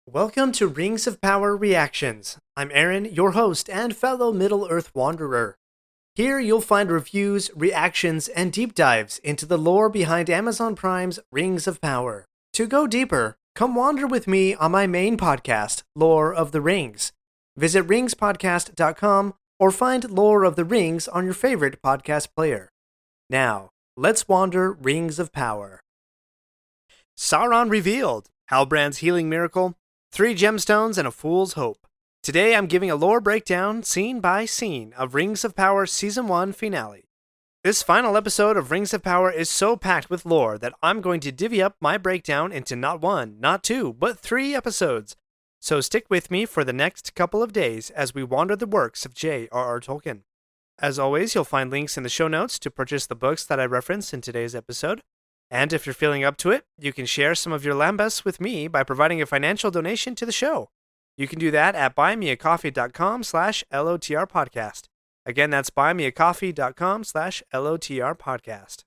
Welcome to Rings of Power Reactions. I'm Aaron, your host and fellow Middle-earth wanderer. Here you'll find reviews, reactions, and deep dives into the lore behind Amazon Prime's Rings of Power. To go deeper, come wander with me on my main podcast, Lore of the Rings. Visit ringspodcast.com or find Lore of the Rings on your favorite podcast player. Now, let's wander Rings of Power. Sauron revealed, Halbrand's healing miracle, 3 gemstones and a fool's hope. Today I'm giving a lore breakdown, scene by scene, of Rings of Power Season 1 finale. This final episode of Rings of Power is so packed with lore that I'm going to divvy up my breakdown into not 1, not 2, but 3 episodes. So stick with me for the next couple of days as we wander the works of J.R.R. Tolkien. As always, you'll find links in the show notes to purchase the books that I reference in today's episode. And if you're feeling up to it, you can share some of your lambas with me by providing a financial donation to the show. You can do that at buymeacoffee.com/LOTRpodcast. Again, that's buymeacoffee.com/LOTRpodcast.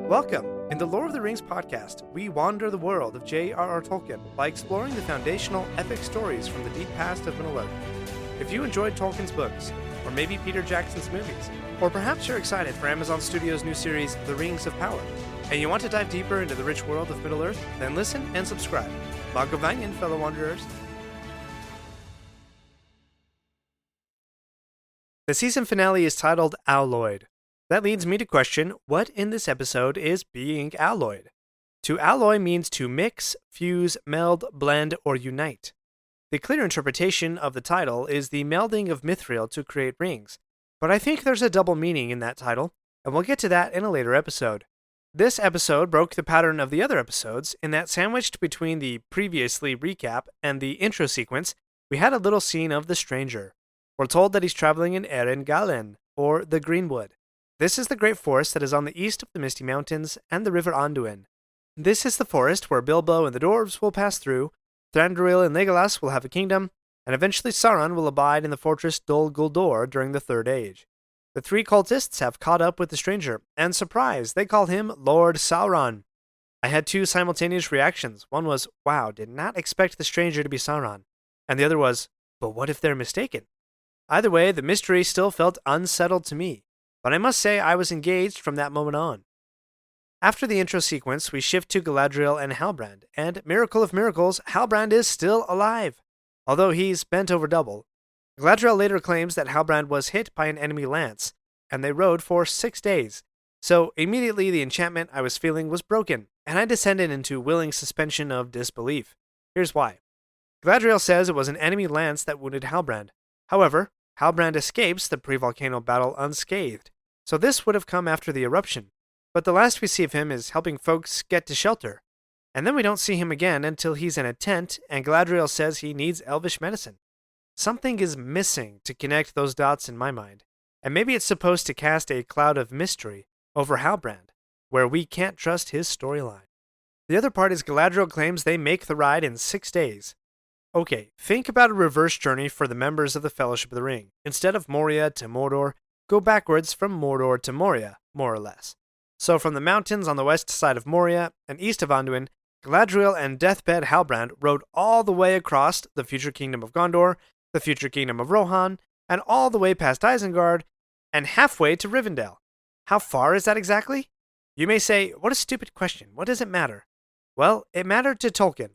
Welcome. In the Lore of the Rings podcast, we wander the world of J.R.R. Tolkien by exploring the foundational epic stories from the deep past of Middle-earth. If you enjoyed Tolkien's books, or maybe Peter Jackson's movies, or perhaps you're excited for Amazon Studios' new series, The Rings of Power, and you want to dive deeper into the rich world of Middle-earth, then listen and subscribe. Magovanyan, fellow wanderers. The season finale is titled Alloyed. That leads me to question, what in this episode is being alloyed? To alloy means to mix, fuse, meld, blend, or unite. The clear interpretation of the title is the melding of mithril to create rings, but I think there's a double meaning in that title, and we'll get to that in a later episode. This episode broke the pattern of the other episodes in that sandwiched between the previously recap and the intro sequence, we had a little scene of the stranger. We're told that he's traveling in Eregion, or the Greenwood. This is the great forest that is on the east of the Misty Mountains and the River Anduin. This is the forest where Bilbo and the dwarves will pass through, Thranduil and Legolas will have a kingdom, and eventually Sauron will abide in the fortress Dol Guldur during the Third Age. The 3 cultists have caught up with the stranger, and surprise, they call him Lord Sauron. I had 2 simultaneous reactions. One was, wow, did not expect the stranger to be Sauron. And the other was, but what if they're mistaken? Either way, the mystery still felt unsettled to me, but I must say I was engaged from that moment on. After the intro sequence, we shift to Galadriel and Halbrand, and miracle of miracles, Halbrand is still alive, although he's bent over double. Galadriel later claims that Halbrand was hit by an enemy lance, and they rode for 6 days, so immediately the enchantment I was feeling was broken, and I descended into willing suspension of disbelief. Here's why. Galadriel says it was an enemy lance that wounded Halbrand. However, Halbrand escapes the pre-volcano battle unscathed, so this would have come after the eruption. But the last we see of him is helping folks get to shelter. And then we don't see him again until he's in a tent and Galadriel says he needs elvish medicine. Something is missing to connect those dots in my mind. And maybe it's supposed to cast a cloud of mystery over Halbrand, where we can't trust his storyline. The other part is Galadriel claims they make the ride in 6 days. Okay, think about a reverse journey for the members of the Fellowship of the Ring. Instead of Moria to Mordor, go backwards from Mordor to Moria, more or less. So from the mountains on the west side of Moria and east of Anduin, Galadriel and Deathbed Halbrand rode all the way across the future kingdom of Gondor, the future kingdom of Rohan, and all the way past Isengard, and halfway to Rivendell. How far is that exactly? You may say, what a stupid question, what does it matter? Well, it mattered to Tolkien.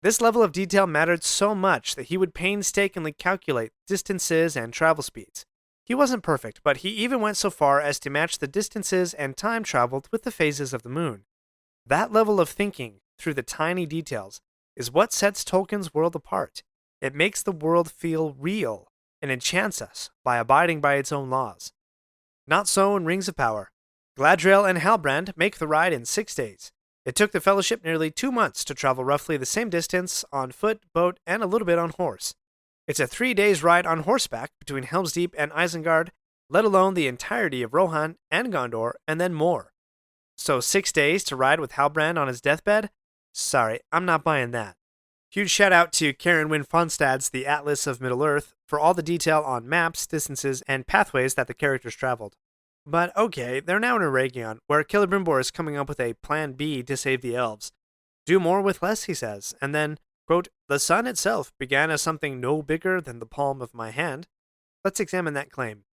This level of detail mattered so much that he would painstakingly calculate distances and travel speeds. He wasn't perfect, but he even went so far as to match the distances and time traveled with the phases of the moon. That level of thinking, through the tiny details, is what sets Tolkien's world apart. It makes the world feel real, and enchants us by abiding by its own laws. Not so in Rings of Power. Galadriel and Halbrand make the ride in 6 days. It took the Fellowship nearly 2 months to travel roughly the same distance on foot, boat, and a little bit on horse. It's a 3 days ride on horseback between Helm's Deep and Isengard, let alone the entirety of Rohan and Gondor, and then more. So 6 days to ride with Halbrand on his deathbed? Sorry, I'm not buying that. Huge shout out to Karen Wynne Fonstad's The Atlas of Middle-earth for all the detail on maps, distances, and pathways that the characters traveled. But okay, they're now in Eregion, where Celebrimbor is coming up with a plan B to save the elves. Do more with less, he says, and then, quote, the sun itself began as something no bigger than the palm of my hand. Let's examine that claim.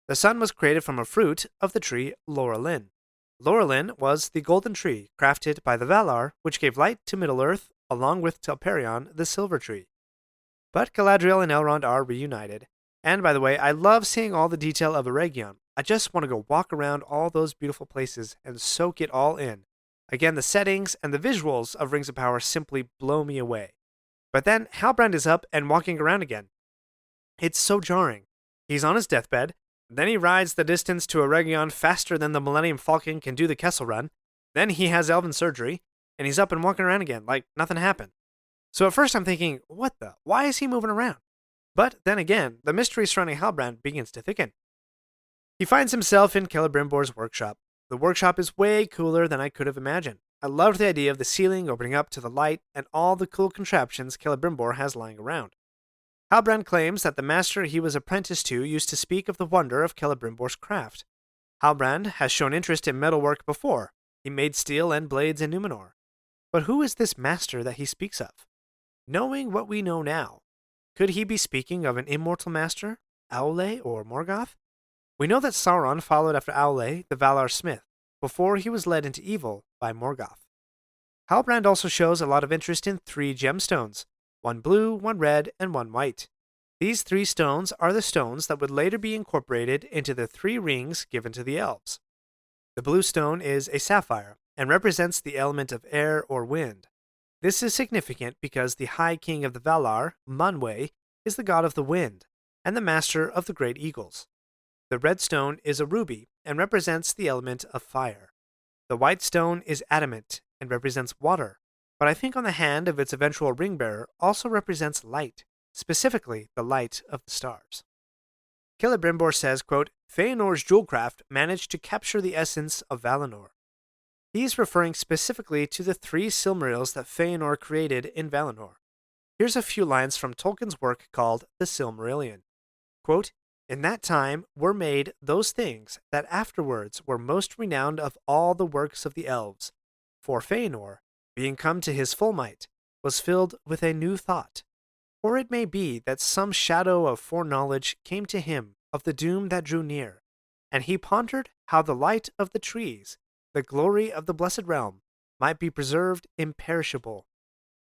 The sun was created from a fruit of the tree Laurelin. Laurelin was the golden tree crafted by the Valar, which gave light to Middle-earth, along with Telperion, the silver tree. But Galadriel and Elrond are reunited. And by the way, I love seeing all the detail of Eregion. I just want to go walk around all those beautiful places and soak it all in. Again, the settings and the visuals of Rings of Power simply blow me away. But then Halbrand is up and walking around again. It's so jarring. He's on his deathbed, then he rides the distance to Eregion faster than the Millennium Falcon can do the Kessel Run, then he has elven surgery, and he's up and walking around again like nothing happened. So at first I'm thinking, what the? Why is he moving around? But then again, the mystery surrounding Halbrand begins to thicken. He finds himself in Celebrimbor's workshop. The workshop is way cooler than I could have imagined. I loved the idea of the ceiling opening up to the light and all the cool contraptions Celebrimbor has lying around. Halbrand claims that the master he was apprenticed to used to speak of the wonder of Celebrimbor's craft. Halbrand has shown interest in metalwork before. He made steel and blades in Numenor. But who is this master that he speaks of? Knowing what we know now, could he be speaking of an immortal master, Aule or Morgoth? We know that Sauron followed after Aule, the Valar smith, before he was led into evil by Morgoth. Halbrand also shows a lot of interest in 3 gemstones, one blue, one red, and one white. These 3 stones are the stones that would later be incorporated into the 3 rings given to the elves. The blue stone is a sapphire and represents the element of air or wind. This is significant because the High King of the Valar, Manwë, is the god of the wind and the master of the great eagles. The red stone is a ruby and represents the element of fire. The white stone is adamant and represents water, but I think on the hand of its eventual ring bearer also represents light, specifically the light of the stars. Celebrimbor says, quote, Feanor's jewelcraft managed to capture the essence of Valinor. He's referring specifically to the 3 Silmarils that Feanor created in Valinor. Here's a few lines from Tolkien's work called The Silmarillion. Quote, in that time were made those things that afterwards were most renowned of all the works of the elves. For Feanor, being come to his full might, was filled with a new thought. Or it may be that some shadow of foreknowledge came to him of the doom that drew near, and he pondered how the light of the trees, the glory of the blessed realm, might be preserved imperishable.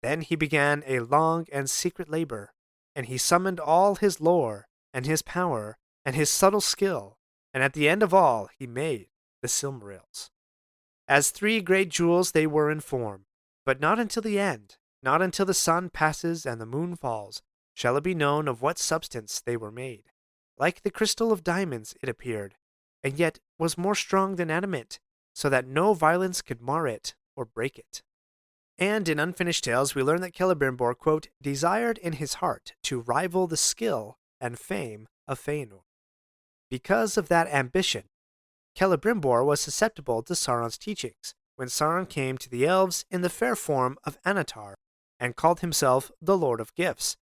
Then he began a long and secret labor, and he summoned all his lore, and his power, and his subtle skill, and at the end of all he made the Silmarils. As 3 great jewels they were in form, but not until the end, not until the sun passes and the moon falls, shall it be known of what substance they were made. Like the crystal of diamonds it appeared, and yet was more strong than adamant, so that no violence could mar it or break it. And in Unfinished Tales we learn that Celebrimbor, quote, desired in his heart to rival the skill and fame of Feanor. Because of that ambition, Celebrimbor was susceptible to Sauron's teachings when Sauron came to the elves in the fair form of Anatar and called himself the Lord of Gifts,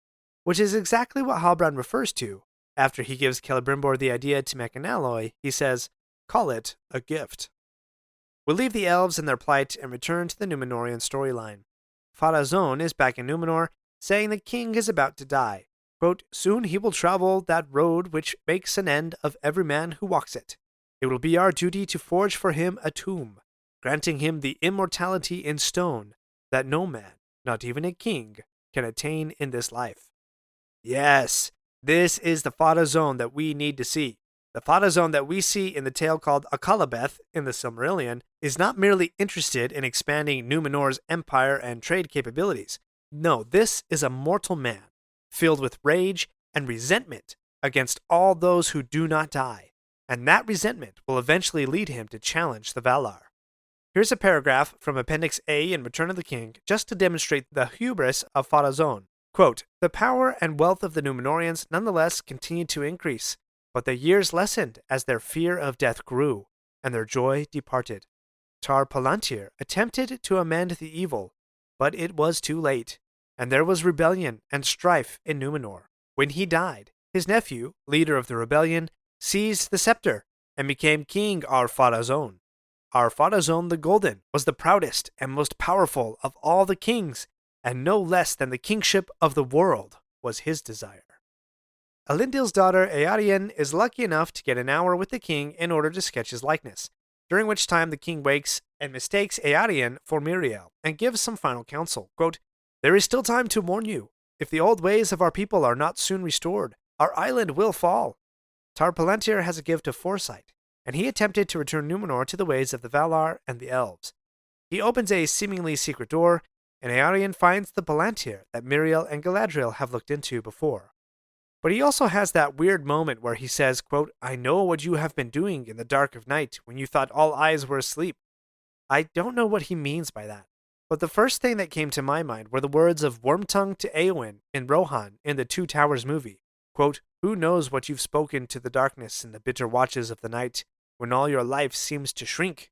which is exactly what Halbrand refers to. After he gives Celebrimbor the idea to make an alloy, he says, call it a gift. We'll leave the elves in their plight and return to the Númenórean storyline. Farazôn is back in Númenor, saying the king is about to die. Quote, soon he will travel that road which makes an end of every man who walks it. It will be our duty to forge for him a tomb, granting him the immortality in stone that no man, not even a king, can attain in this life. Yes, this is the Farazôn that we need to see. The Farazôn that we see in the tale called Akallabeth in the Silmarillion is not merely interested in expanding Númenor's empire and trade capabilities. No, this is a mortal man, filled with rage and resentment against all those who do not die, and that resentment will eventually lead him to challenge the Valar. Here's a paragraph from Appendix A in Return of the King just to demonstrate the hubris of Farazôn. Quote, the power and wealth of the Númenóreans nonetheless continued to increase, but the years lessened as their fear of death grew, and their joy departed. Tar Palantir attempted to amend the evil, but it was too late, and there was rebellion and strife in Númenor. When he died, his nephew, leader of the rebellion, seized the scepter and became King Ar-Pharazôn. our Farazon the Golden was the proudest and most powerful of all the kings, and no less than the kingship of the world was his desire. Elendil's daughter Eregion is lucky enough to get an hour with the king in order to sketch his likeness, during which time the king wakes and mistakes Eregion for Miriel and gives some final counsel. Quote, "There is still time to warn you. If the old ways of our people are not soon restored, our island will fall." Tar Palantir has a gift of foresight, and he attempted to return Numenor to the ways of the Valar and the Elves. He opens a seemingly secret door, and Eregion finds the Palantir that Miriel and Galadriel have looked into before. But he also has that weird moment where he says, quote, "I know what you have been doing in the dark of night when you thought all eyes were asleep." I don't know what he means by that, but the first thing that came to my mind were the words of Wormtongue to Eowyn in Rohan in the Two Towers movie. Quote, "Who knows what you've spoken to the darkness in the bitter watches of the night when all your life seems to shrink?"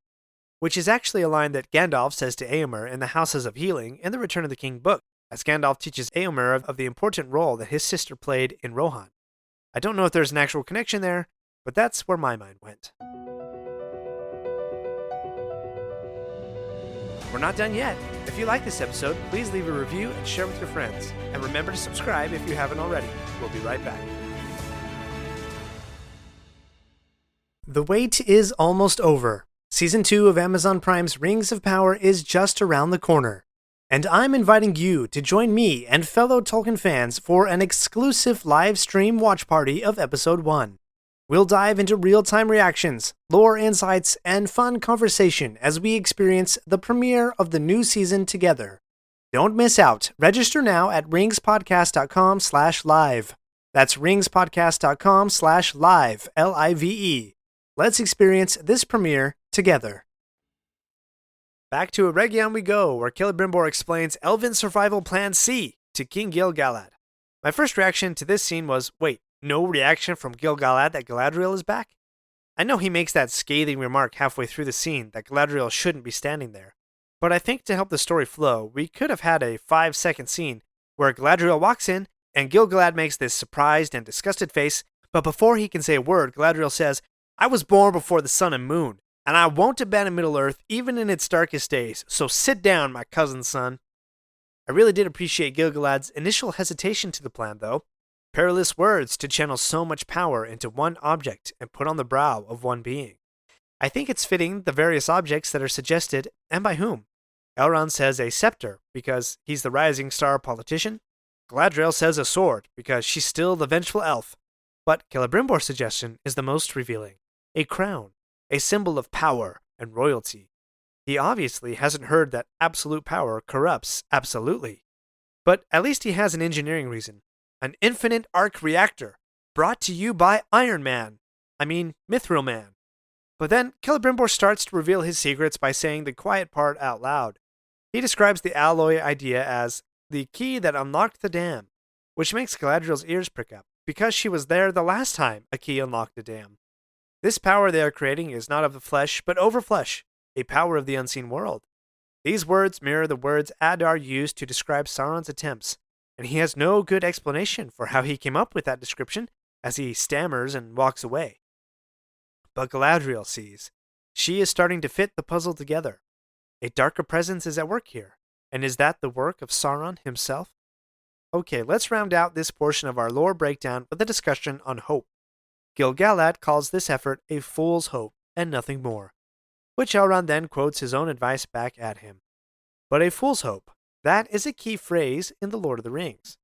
Which is actually a line that Gandalf says to Éomer in the Houses of Healing in the Return of the King book, as Gandalf teaches Éomer of the important role that his sister played in Rohan. I don't know if there's an actual connection there, but that's where my mind went. We're not done yet. If you like this episode, please leave a review and share with your friends. And remember to subscribe if you haven't already. We'll be right back. The wait is almost over. Season 2 of Amazon Prime's Rings of Power is just around the corner. And I'm inviting you to join me and fellow Tolkien fans for an exclusive live stream watch party of Episode 1. We'll dive into real-time reactions, lore insights, and fun conversation as we experience the premiere of the new season together. Don't miss out. Register now at ringspodcast.com/live. That's ringspodcast.com/live, Live. Let's experience this premiere together. Back to Eregion we go, where Celebrimbor explains Elven Survival Plan C to King Gil-galad. My first reaction to this scene was, wait, no reaction from Gil-galad that Galadriel is back? I know he makes that scathing remark halfway through the scene that Galadriel shouldn't be standing there, but I think to help the story flow, we could have had a 5-second scene where Galadriel walks in and Gil-galad makes this surprised and disgusted face, but before he can say a word, Galadriel says, "I was born before the sun and moon, and I won't abandon Middle-earth even in its darkest days, so sit down, my cousin's son." I really did appreciate Gil-galad's initial hesitation to the plan, though. Perilous words to channel so much power into one object and put on the brow of one being. I think it's fitting the various objects that are suggested, and by whom. Elrond says a scepter, because he's the rising star politician. Galadriel says a sword, because she's still the vengeful elf. But Celebrimbor's suggestion is the most revealing. A crown. A symbol of power and royalty. He obviously hasn't heard that absolute power corrupts absolutely. But at least he has an engineering reason. An infinite arc reactor, brought to you by Iron Man. Mithril Man. But then Celebrimbor starts to reveal his secrets by saying the quiet part out loud. He describes the alloy idea as the key that unlocked the dam, which makes Galadriel's ears prick up, because she was there the last time a key unlocked the dam. This power they are creating is not of the flesh, but over flesh, a power of the unseen world. These words mirror the words Adar used to describe Sauron's attempts, and he has no good explanation for how he came up with that description, as he stammers and walks away. But Galadriel sees. She is starting to fit the puzzle together. A darker presence is at work here, and is that the work of Sauron himself? Okay, let's round out this portion of our lore breakdown with a discussion on hope. Gil-galad calls this effort a fool's hope and nothing more, which Elrond then quotes his own advice back at him. But a fool's hope, that is a key phrase in The Lord of the Rings.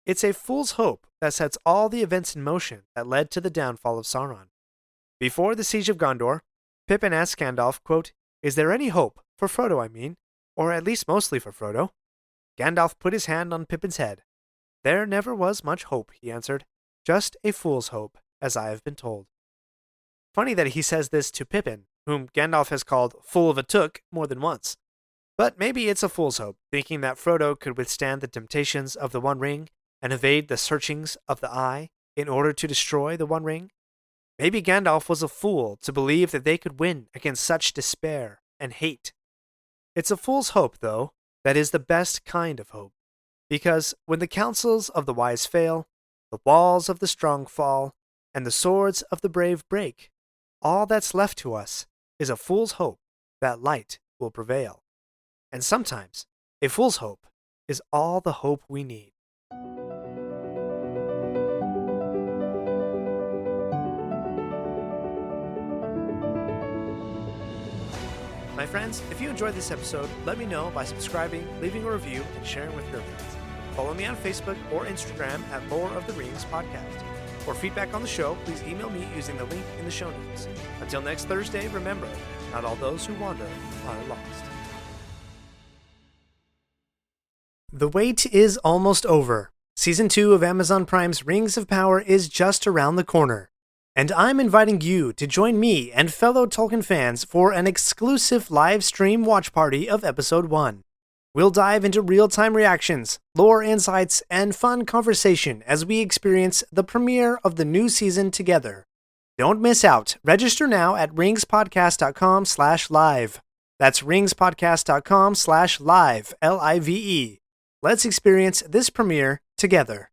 It's a fool's hope that sets all the events in motion that led to the downfall of Sauron. Before the Siege of Gondor, Pippin asks Gandalf, quote, "Is there any hope, for Frodo or at least mostly for Frodo?" Gandalf put his hand on Pippin's head. "There never was much hope," he answered, "just a fool's hope, as I have been told." Funny that he says this to Pippin, whom Gandalf has called full of a took more than once. But maybe it's a fool's hope, thinking that Frodo could withstand the temptations of the One Ring and evade the searchings of the Eye in order to destroy the One Ring. Maybe Gandalf was a fool to believe that they could win against such despair and hate. It's a fool's hope, though, that is the best kind of hope. Because when the counsels of the wise fail, the walls of the strong fall, and the swords of the brave break, all that's left to us is a fool's hope that light will prevail. And sometimes, a fool's hope is all the hope we need. My friends, if you enjoyed this episode, let me know by subscribing, leaving a review, and sharing with your friends. Follow me on Facebook or Instagram at Lore of the Rings Podcast. For feedback on the show, please email me using the link in the show notes. Until next Thursday, remember, not all those who wander are lost. The wait is almost over. Season 2 of Amazon Prime's Rings of Power is just around the corner. And I'm inviting you to join me and fellow Tolkien fans for an exclusive live stream watch party of Episode 1. We'll dive into real-time reactions, lore insights, and fun conversation as we experience the premiere of the new season together. Don't miss out. Register now at ringspodcast.com/live. That's ringspodcast.com/live, Live. Let's experience this premiere together.